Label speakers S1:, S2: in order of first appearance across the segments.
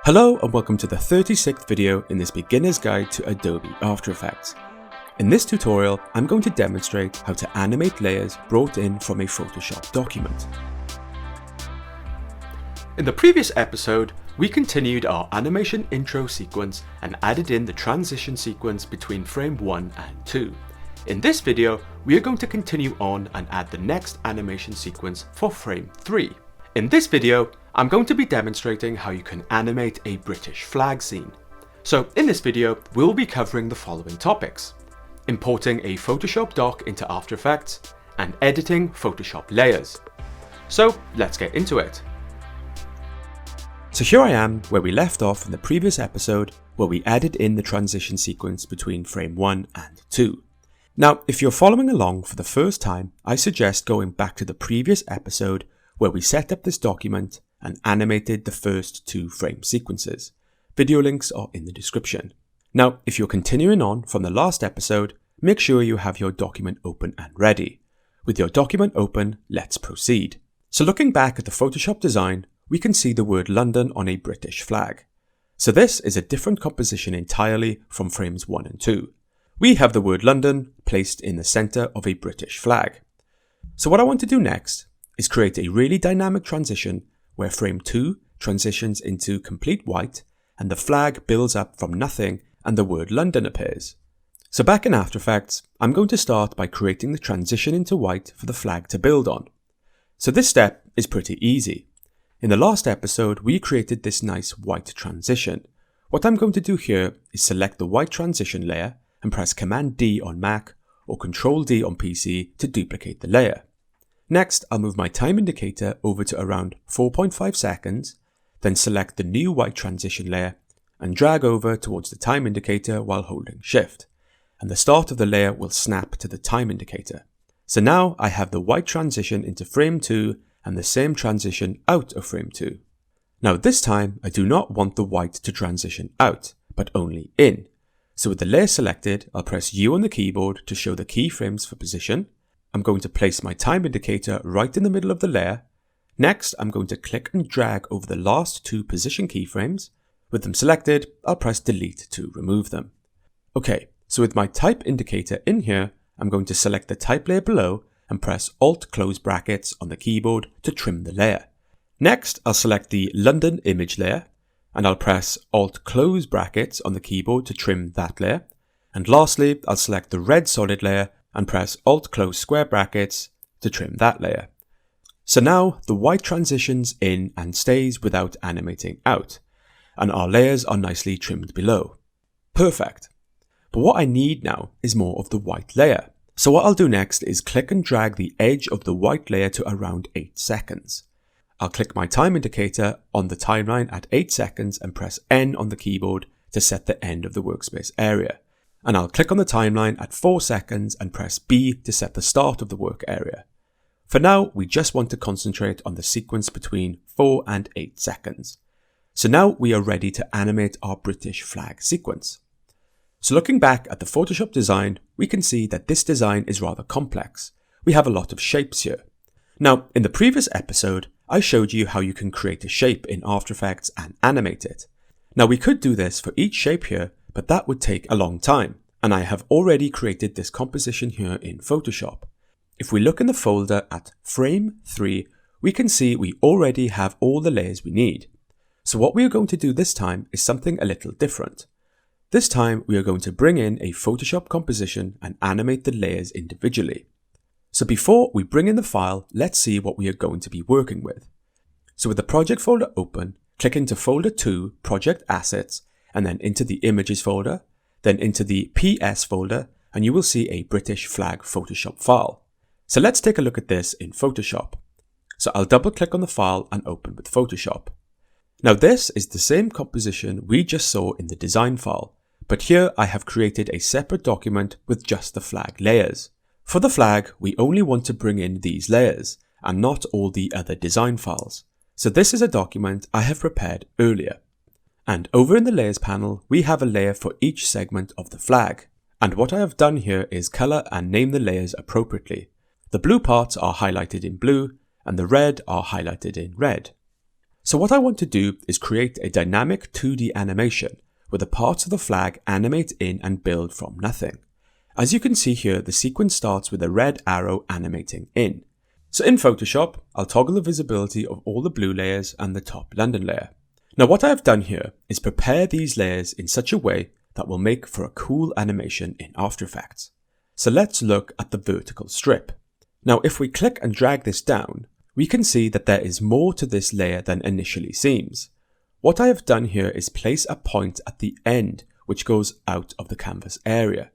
S1: Hello and welcome to the 36th video in this beginner's guide to Adobe After Effects. In this tutorial, I'm going to demonstrate how to animate layers brought in from a Photoshop document. In the previous episode, we continued our animation intro sequence and added in the transition sequence between frame 1 and 2. In this video, we are going to continue on and add the next animation sequence for frame 3. In this video, I'm going to be demonstrating how you can animate a British flag scene. So in this video, we'll be covering the following topics: importing a Photoshop doc into After Effects and editing Photoshop layers. So let's get into it. So here I am where we left off in the previous episode, where we added in the transition sequence between frame 1 and 2. Now, if you're following along for the first time, I suggest going back to the previous episode where we set up this document and animated the first 2 frame sequences. Video links are in the description. Now, if you're continuing on from the last episode, make sure you have your document open and ready. With your document open, let's proceed. So looking back at the Photoshop design, we can see the word London on a British flag. So this is a different composition entirely from frames 1 and 2. We have the word London placed in the center of a British flag. So what I want to do next is create a really dynamic transition where frame 2 transitions into complete white and the flag builds up from nothing and the word London appears. So back in After Effects, I'm going to start by creating the transition into white for the flag to build on. So this step is pretty easy. In the last episode, we created this nice white transition. What I'm going to do here is select the white transition layer and press Command D on Mac or Control D on PC to duplicate the layer. Next, I'll move my time indicator over to around 4.5 seconds, then select the new white transition layer and drag over towards the time indicator while holding Shift, and the start of the layer will snap to the time indicator. So now I have the white transition into frame 2 and the same transition out of frame 2. Now this time I do not want the white to transition out, but only in. So with the layer selected, I'll press U on the keyboard to show the keyframes for position. I'm going to place my time indicator right in the middle of the layer. Next, I'm going to click and drag over the last 2 position keyframes. With them selected, I'll press delete to remove them. Okay, so with my type indicator in here, I'm going to select the type layer below and press Alt close brackets on the keyboard to trim the layer. Next, I'll select the London image layer and I'll press Alt close brackets on the keyboard to trim that layer. And lastly, I'll select the red solid layer and press Alt close square brackets to trim that layer. So now the white transitions in and stays without animating out, and our layers are nicely trimmed below. Perfect. But what I need now is more of the white layer. So what I'll do next is click and drag the edge of the white layer to around 8 seconds. I'll click my time indicator on the timeline at 8 seconds and press N on the keyboard to set the end of the workspace area. And I'll click on the timeline at 4 seconds and press B to set the start of the work area. For now, we just want to concentrate on the sequence between 4 and 8 seconds. So now we are ready to animate our British flag sequence. So looking back at the Photoshop design, we can see that this design is rather complex. We have a lot of shapes here. Now, in the previous episode, I showed you how you can create a shape in After Effects and animate it. Now we could do this for each shape here, but that would take a long time, and I have already created this composition here in Photoshop. If we look in the folder at frame 3, we can see we already have all the layers we need. So what we are going to do this time is something a little different. This time we are going to bring in a Photoshop composition and animate the layers individually. So before we bring in the file, let's see what we are going to be working with. So with the project folder open, click into folder 2, project assets, and then into the images folder, then into the PS folder, and you will see a British flag Photoshop file. So let's take a look at this in Photoshop. So I'll double click on the file and open with Photoshop. Now this is the same composition we just saw in the design file, but here I have created a separate document with just the flag layers. For the flag, we only want to bring in these layers and not all the other design files. So this is a document I have prepared earlier. And over in the layers panel, we have a layer for each segment of the flag. And what I have done here is color and name the layers appropriately. The blue parts are highlighted in blue and the red are highlighted in red. So what I want to do is create a dynamic 2D animation where the parts of the flag animate in and build from nothing. As you can see here, the sequence starts with a red arrow animating in. So in Photoshop, I'll toggle the visibility of all the blue layers and the top London layer. Now what I have done here is prepare these layers in such a way that will make for a cool animation in After Effects. So let's look at the vertical strip. Now if we click and drag this down, we can see that there is more to this layer than initially seems. What I have done here is place a point at the end which goes out of the canvas area.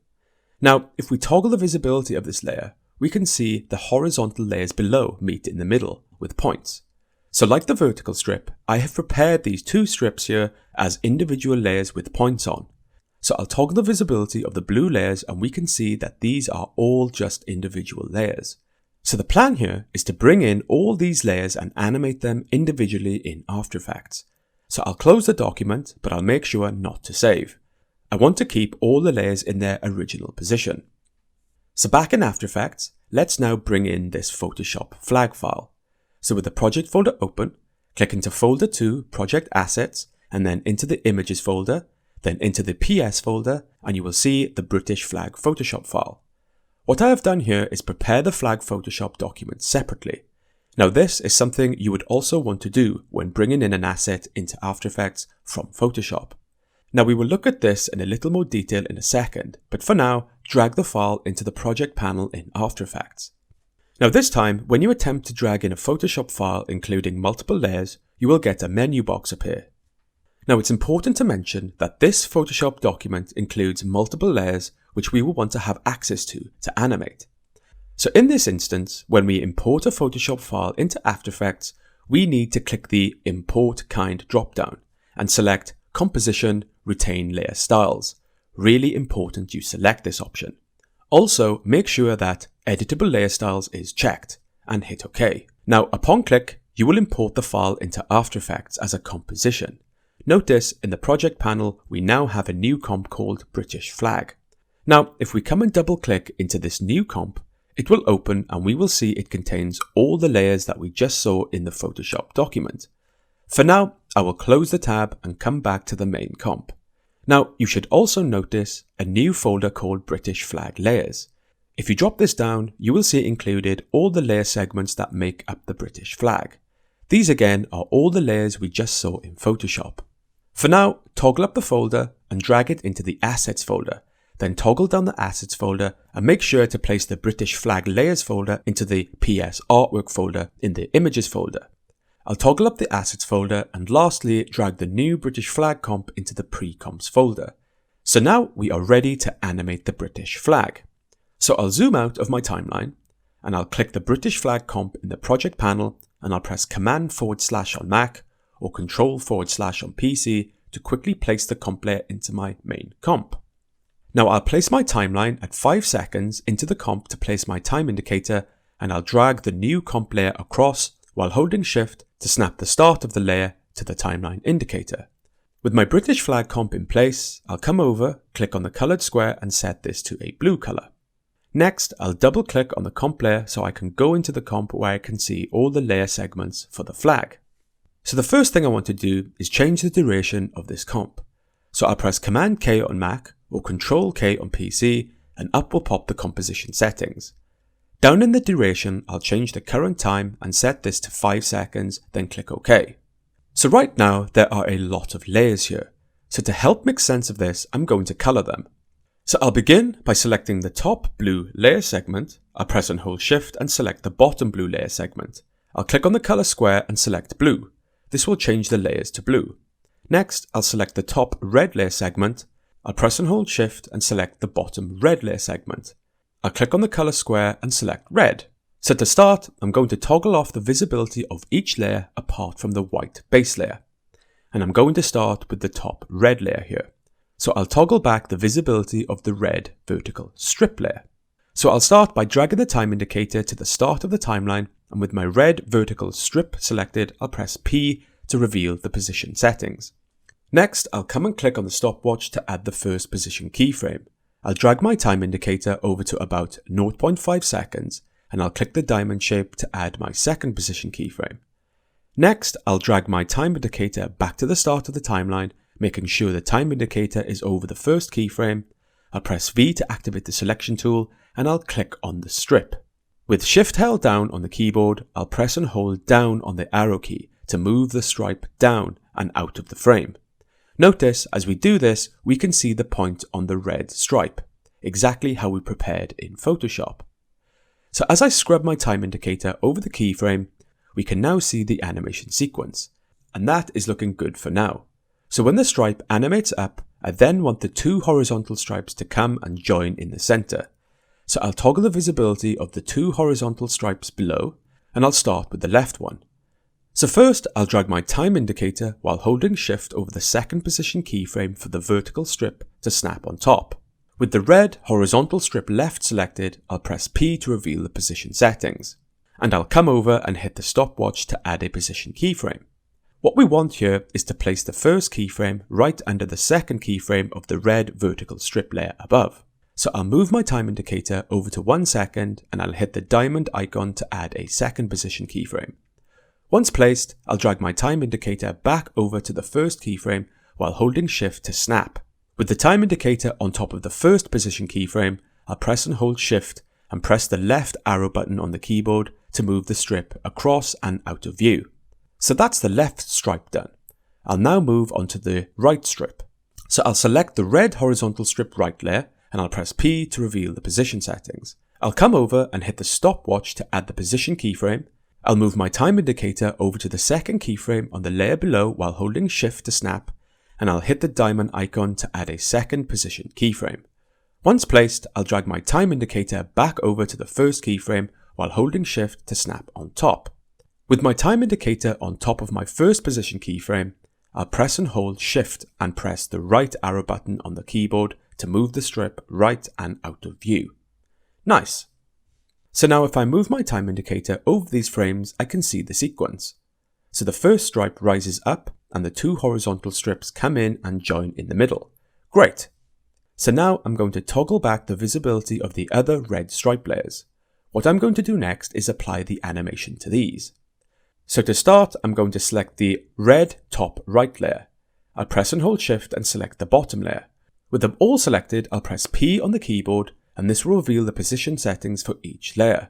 S1: Now if we toggle the visibility of this layer, we can see the horizontal layers below meet in the middle with points. So like the vertical strip, I have prepared these two strips here as individual layers with points on. So I'll toggle the visibility of the blue layers and we can see that these are all just individual layers. So the plan here is to bring in all these layers and animate them individually in After Effects. So I'll close the document, but I'll make sure not to save. I want to keep all the layers in their original position. So back in After Effects, let's now bring in this Photoshop flag file. So with the project folder open, click into folder 2, project assets, and then into the images folder, then into the PS folder, and you will see the British flag Photoshop file. What I have done here is prepare the flag Photoshop document separately. Now this is something you would also want to do when bringing in an asset into After Effects from Photoshop. Now we will look at this in a little more detail in a second, but for now, drag the file into the project panel in After Effects. Now this time, when you attempt to drag in a Photoshop file including multiple layers, you will get a menu box appear. Now it's important to mention that this Photoshop document includes multiple layers which we will want to have access to animate. So in this instance, when we import a Photoshop file into After Effects, we need to click the Import Kind dropdown and select Composition, Retain Layer Styles. Really important you select this option. Also, make sure that Editable Layer Styles is checked and hit OK. Now upon click, you will import the file into After Effects as a composition. Notice in the project panel, we now have a new comp called British Flag. Now, if we come and double click into this new comp, it will open and we will see it contains all the layers that we just saw in the Photoshop document. For now, I will close the tab and come back to the main comp. Now, you should also notice a new folder called British Flag Layers. If you drop this down, you will see included all the layer segments that make up the British flag. These again are all the layers we just saw in Photoshop. For now, toggle up the folder and drag it into the Assets folder. Then toggle down the Assets folder and make sure to place the British Flag Layers folder into the PS Artwork folder in the Images folder. I'll toggle up the Assets folder and lastly drag the new British Flag comp into the Pre-Comps folder. So now we are ready to animate the British flag. So I'll zoom out of my timeline and I'll click the British Flag comp in the project panel and I'll press Command / on Mac or Control / on PC to quickly place the comp layer into my main comp. Now I'll place my timeline at 5 seconds into the comp to place my time indicator and I'll drag the new comp layer across while holding Shift to snap the start of the layer to the timeline indicator. With my British Flag comp in place, I'll come over, click on the coloured square and set this to a blue colour. Next, I'll double click on the comp layer so I can go into the comp where I can see all the layer segments for the flag. So the first thing I want to do is change the duration of this comp. So I'll press Command K on Mac or Control K on PC and up will pop the composition settings. Down in the duration, I'll change the current time and set this to 5 seconds, then click OK. So right now, there are a lot of layers here. So to help make sense of this, I'm going to color them. So I'll begin by selecting the top blue layer segment. I'll press and hold Shift and select the bottom blue layer segment. I'll click on the color square and select blue. This will change the layers to blue. Next, I'll select the top red layer segment. I'll press and hold Shift and select the bottom red layer segment. I'll click on the color square and select red. So to start, I'm going to toggle off the visibility of each layer apart from the white base layer. And I'm going to start with the top red layer here. So I'll toggle back the visibility of the red vertical strip layer. So I'll start by dragging the time indicator to the start of the timeline, and with my red vertical strip selected, I'll press P to reveal the position settings. Next, I'll come and click on the stopwatch to add the first position keyframe. I'll drag my time indicator over to about 0.5 seconds and I'll click the diamond shape to add my second position keyframe. Next, I'll drag my time indicator back to the start of the timeline, making sure the time indicator is over the first keyframe. I'll press V to activate the selection tool, and I'll click on the strip. With Shift held down on the keyboard, I'll press and hold down on the arrow key to move the stripe down and out of the frame. Notice, as we do this, we can see the point on the red stripe, exactly how we prepared in Photoshop. So as I scrub my time indicator over the keyframe, we can now see the animation sequence, and that is looking good for now. So when the stripe animates up, I then want the two horizontal stripes to come and join in the center. So I'll toggle the visibility of the two horizontal stripes below, and I'll start with the left one. So first, I'll drag my time indicator while holding Shift over the second position keyframe for the vertical strip to snap on top. With the red horizontal strip left selected, I'll press P to reveal the position settings. And I'll come over and hit the stopwatch to add a position keyframe. What we want here is to place the first keyframe right under the second keyframe of the red vertical strip layer above. So I'll move my time indicator over to 1 second, and I'll hit the diamond icon to add a second position keyframe. Once placed, I'll drag my time indicator back over to the first keyframe while holding Shift to snap. With the time indicator on top of the first position keyframe, I'll press and hold Shift and press the left arrow button on the keyboard to move the strip across and out of view. So that's the left stripe done. I'll now move on to the right strip. So I'll select the red horizontal strip right layer, and I'll press P to reveal the position settings. I'll come over and hit the stopwatch to add the position keyframe. I'll move my time indicator over to the second keyframe on the layer below while holding Shift to snap, and I'll hit the diamond icon to add a second position keyframe. Once placed, I'll drag my time indicator back over to the first keyframe while holding Shift to snap on top. With my time indicator on top of my first position keyframe, I'll press and hold Shift and press the right arrow button on the keyboard to move the strip right and out of view. Nice! So now if I move my time indicator over these frames, I can see the sequence. So the first stripe rises up and the two horizontal strips come in and join in the middle. Great! So now I'm going to toggle back the visibility of the other red stripe layers. What I'm going to do next is apply the animation to these. So to start, I'm going to select the red top right layer. I'll press and hold Shift and select the bottom layer. With them all selected, I'll press P on the keyboard, and this will reveal the position settings for each layer.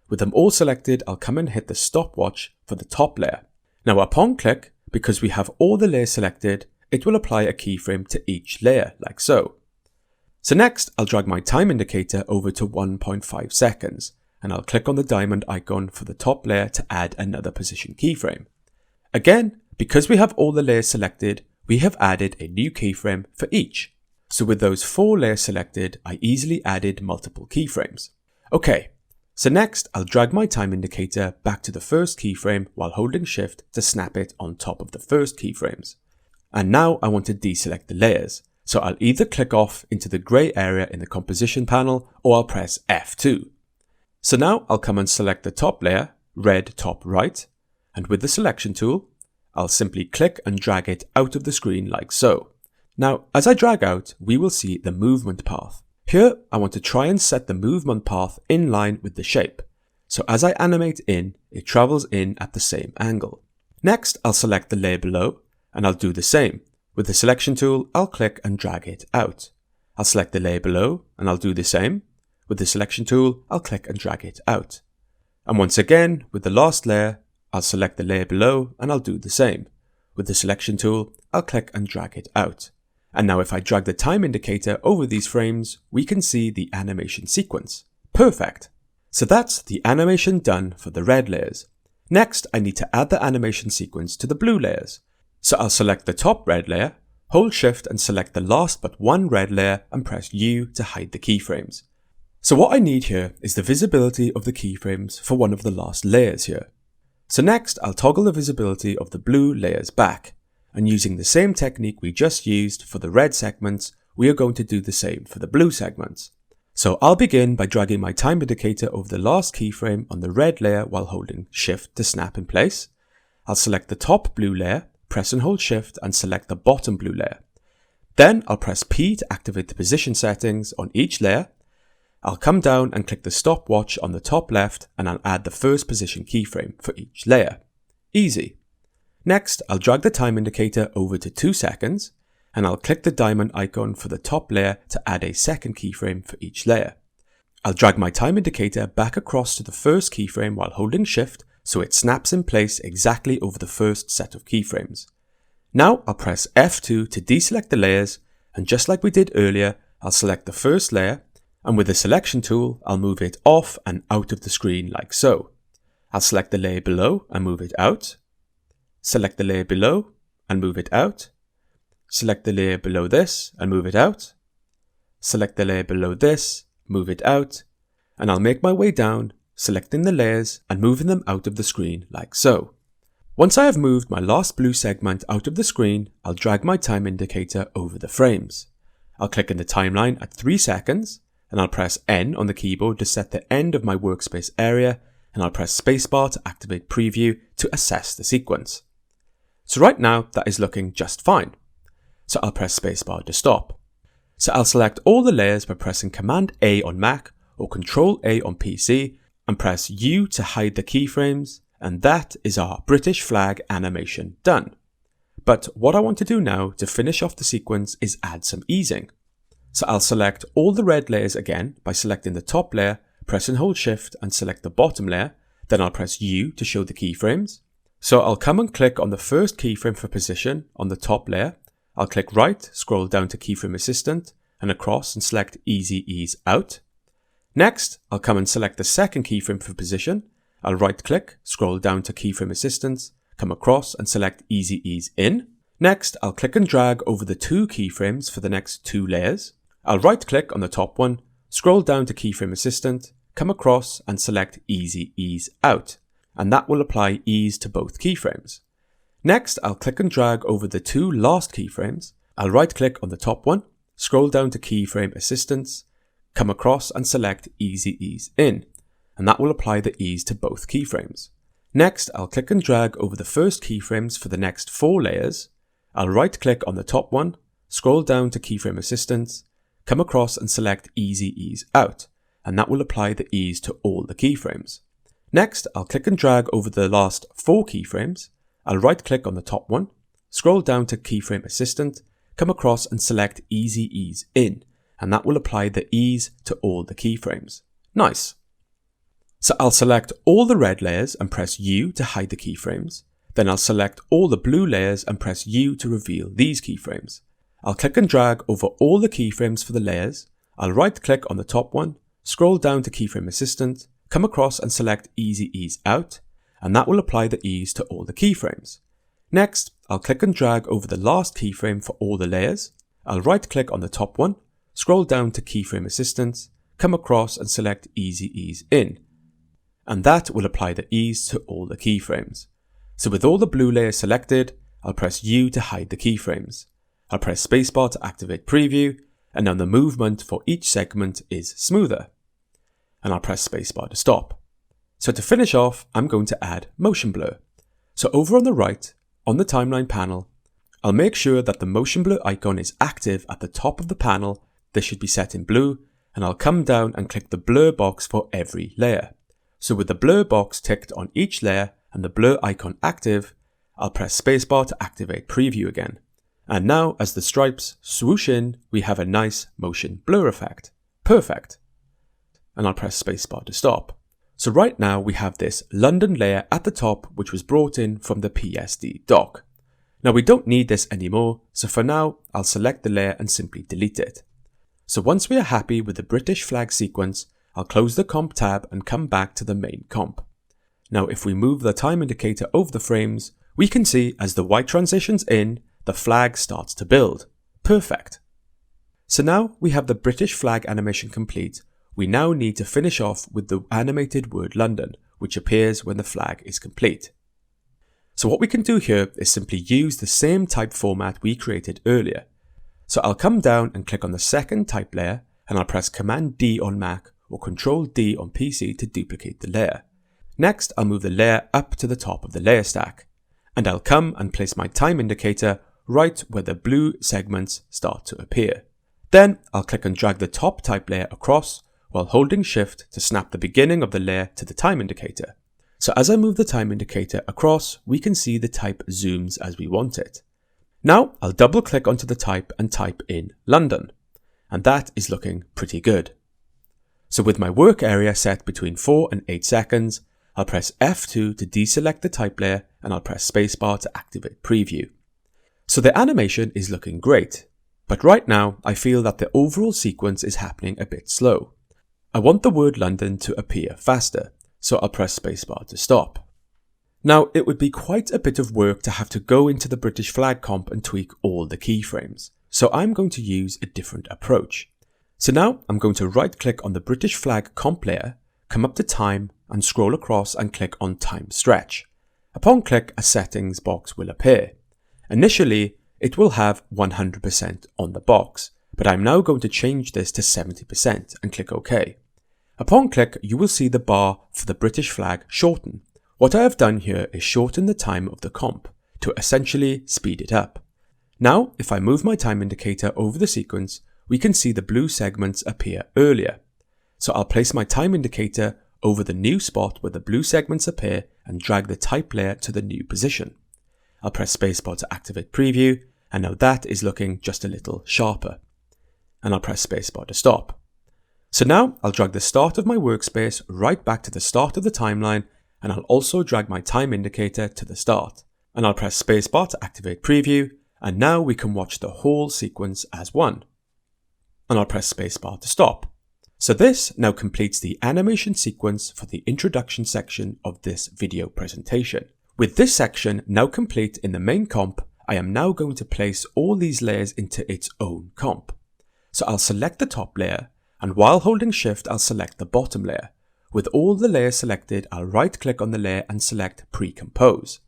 S1: With them all selected, I'll come and hit the stopwatch for the top layer. Now upon click, because we have all the layers selected, it will apply a keyframe to each layer, like so. So next, I'll drag my time indicator over to 1.5 seconds, and I'll click on the diamond icon for the top layer to add another position keyframe. Again, because we have all the layers selected, we have added a new keyframe for each. So with those 4 layers selected, I easily added multiple keyframes. Okay, so next I'll drag my time indicator back to the first keyframe while holding Shift to snap it on top of the first keyframes. And now I want to deselect the layers, so I'll either click off into the grey area in the composition panel, or I'll press F2. So now I'll come and select the top layer, red top right, and with the selection tool, I'll simply click and drag it out of the screen like so. Now, as I drag out, we will see the movement path. Here, I want to try and set the movement path in line with the shape. So as I animate in, it travels in at the same angle. Next, I'll select the layer below, and I'll do the same. With the selection tool, I'll click and drag it out. I'll select the layer below, and I'll do the same. With the selection tool, I'll click and drag it out. And once again, with the last layer, I'll select the layer below, and I'll do the same. With the selection tool, I'll click and drag it out. And now if I drag the time indicator over these frames, we can see the animation sequence. Perfect! So that's the animation done for the red layers. Next, I need to add the animation sequence to the blue layers. So I'll select the top red layer, hold Shift and select the last but one red layer and press U to hide the keyframes. So what I need here is the visibility of the keyframes for one of the last layers here. So next, I'll toggle the visibility of the blue layers back. And using the same technique we just used for the red segments, we are going to do the same for the blue segments. So I'll begin by dragging my time indicator over the last keyframe on the red layer while holding Shift to snap in place. I'll select the top blue layer, press and hold Shift and select the bottom blue layer. Then I'll press P to activate the position settings on each layer. I'll come down and click the stopwatch on the top left, and I'll add the first position keyframe for each layer. Easy. Next, I'll drag the time indicator over to 2 seconds, and I'll click the diamond icon for the top layer to add a second keyframe for each layer. I'll drag my time indicator back across to the first keyframe while holding Shift so it snaps in place exactly over the first set of keyframes. Now I'll press F2 to deselect the layers, and just like we did earlier, I'll select the first layer, and with the selection tool, I'll move it off and out of the screen like so. I'll select the layer below and move it out. Select the layer below and move it out. Select the layer below this and move it out. Select the layer below this, move it out, and I'll make my way down, selecting the layers and moving them out of the screen like so. Once I have moved my last blue segment out of the screen, I'll drag my time indicator over the frames. I'll click in the timeline at 3 seconds, and I'll press N on the keyboard to set the end of my workspace area, and I'll press spacebar to activate preview to assess the sequence. So right now that is looking just fine. So I'll press spacebar to stop. So I'll select all the layers by pressing Command A on Mac or Control A on PC and press U to hide the keyframes, and that is our British flag animation done. But what I want to do now to finish off the sequence is add some easing. So I'll select all the red layers again by selecting the top layer, press and hold Shift and select the bottom layer, then I'll press U to show the keyframes. So I'll come and click on the first keyframe for position on the top layer. I'll click right, scroll down to Keyframe Assistant and across and select Easy Ease Out. Next, I'll come and select the second keyframe for position. I'll right click, scroll down to Keyframe Assistant, come across and select Easy Ease In. Next, I'll click and drag over the 2 keyframes for the next 2 layers. I'll right click on the top one, scroll down to Keyframe Assistant, come across and select Easy Ease Out, and that will apply ease to both keyframes. Next, I'll click and drag over the 2 last keyframes. I'll right click on the top one, scroll down to Keyframe Assistance, come across and select Easy Ease In, and that will apply the ease to both keyframes. Next, I'll click and drag over the first keyframes for the next 4 layers. I'll right click on the top one, scroll down to Keyframe Assistance, come across and select Easy Ease Out, and that will apply the ease to all the keyframes. Next, I'll click and drag over the last 4 keyframes. I'll right click on the top one, scroll down to Keyframe Assistant, come across and select Easy Ease In, and that will apply the ease to all the keyframes. Nice. So I'll select all the red layers and press U to hide the keyframes. Then I'll select all the blue layers and press U to reveal these keyframes. I'll click and drag over all the keyframes for the layers. I'll right click on the top one, scroll down to Keyframe Assistant, come across and select Easy Ease Out, and that will apply the ease to all the keyframes. Next, I'll click and drag over the last keyframe for all the layers. I'll right click on the top one, scroll down to Keyframe Assistant, come across and select Easy Ease In, and that will apply the ease to all the keyframes. So with all the blue layers selected, I'll press U to hide the keyframes. I'll press spacebar to activate preview, and now the movement for each segment is smoother. And I'll press spacebar to stop. So to finish off, I'm going to add motion blur. So over on the right, on the timeline panel, I'll make sure that the motion blur icon is active at the top of the panel. This should be set in blue, and I'll come down and click the blur box for every layer. So with the blur box ticked on each layer and the blur icon active, I'll press spacebar to activate preview again. And now as the stripes swoosh in, we have a nice motion blur effect. Perfect. And I'll press spacebar to stop. So right now we have this London layer at the top, which was brought in from the PSD doc. Now we don't need this anymore, so for now I'll select the layer and simply delete it. So once we are happy with the British flag sequence, I'll close the comp tab and come back to the main comp. Now if we move the time indicator over the frames, we can see as the white transitions in, the flag starts to build. Perfect. So now we have the British flag animation complete. We now need to finish off with the animated word London, which appears when the flag is complete. So what we can do here is simply use the same type format we created earlier. So I'll come down and click on the second type layer, and I'll press Command D on Mac or Control D on PC to duplicate the layer. Next, I'll move the layer up to the top of the layer stack, and I'll come and place my time indicator right where the blue segments start to appear. Then I'll click and drag the top type layer across while holding Shift to snap the beginning of the layer to the time indicator. So as I move the time indicator across, we can see the type zooms as we want it. Now I'll double click onto the type and type in London, and that is looking pretty good. So with my work area set between 4 and 8 seconds, I'll press F2 to deselect the type layer, and I'll press spacebar to activate preview. So the animation is looking great, but right now I feel that the overall sequence is happening a bit slow. I want the word London to appear faster, so I'll press spacebar to stop. Now it would be quite a bit of work to have to go into the British flag comp and tweak all the keyframes, so I'm going to use a different approach. So now I'm going to right click on the British flag comp layer, come up to time and scroll across and click on time stretch. Upon click, a settings box will appear. Initially, it will have 100% on the box, but I'm now going to change this to 70% and click OK. Upon click, you will see the bar for the British flag shorten. What I have done here is shorten the time of the comp to essentially speed it up. Now, if I move my time indicator over the sequence, we can see the blue segments appear earlier. So I'll place my time indicator over the new spot where the blue segments appear and drag the type layer to the new position. I'll press spacebar to activate preview, and now that is looking just a little sharper. And I'll press spacebar to stop. So now I'll drag the start of my workspace right back to the start of the timeline, and I'll also drag my time indicator to the start. And I'll press spacebar to activate preview, and now we can watch the whole sequence as one. And I'll press spacebar to stop. So this now completes the animation sequence for the introduction section of this video presentation. With this section now complete in the main comp, I am now going to place all these layers into its own comp. So I'll select the top layer, and while holding shift I'll select the bottom layer. With all the layers selected, I'll right click on the layer and select pre-compose.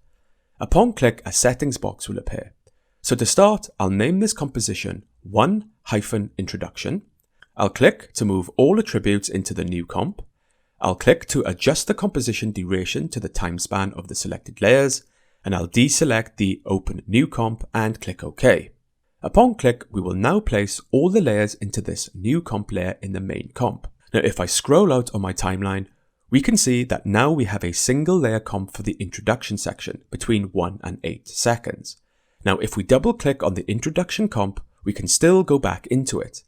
S1: Upon click, a settings box will appear. So to start, I'll name this composition 1-introduction. I'll click to move all attributes into the new comp. I'll click to adjust the composition duration to the time span of the selected layers, and I'll deselect the Open New Comp and click OK. Upon click, we will now place all the layers into this new comp layer in the main comp. Now if I scroll out on my timeline, we can see that now we have a single layer comp for the introduction section between 1 and 8 seconds. Now if we double click on the introduction comp, we can still go back into it.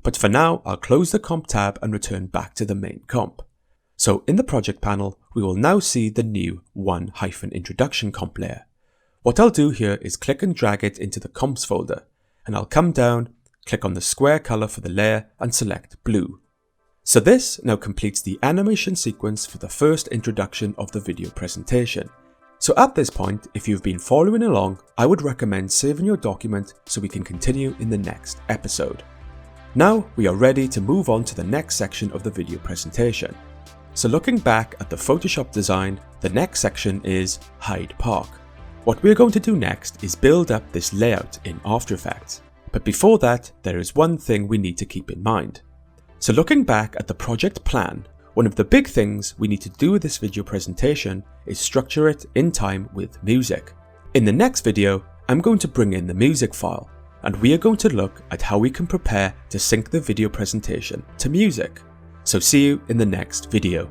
S1: But for now, I'll close the comp tab and return back to the main comp. So in the project panel, we will now see the new 1-introduction comp layer. What I'll do here is click and drag it into the comps folder, and I'll come down, click on the square color for the layer and select blue. So this now completes the animation sequence for the first introduction of the video presentation. So at this point, if you've been following along, I would recommend saving your document so we can continue in the next episode. Now we are ready to move on to the next section of the video presentation. So looking back at the Photoshop design, the next section is Hyde Park. What we're going to do next is build up this layout in After Effects. But before that, there is one thing we need to keep in mind. So looking back at the project plan, one of the big things we need to do with this video presentation is structure it in time with music. In the next video, I'm going to bring in the music file, and we are going to look at how we can prepare to sync the video presentation to music. So see you in the next video.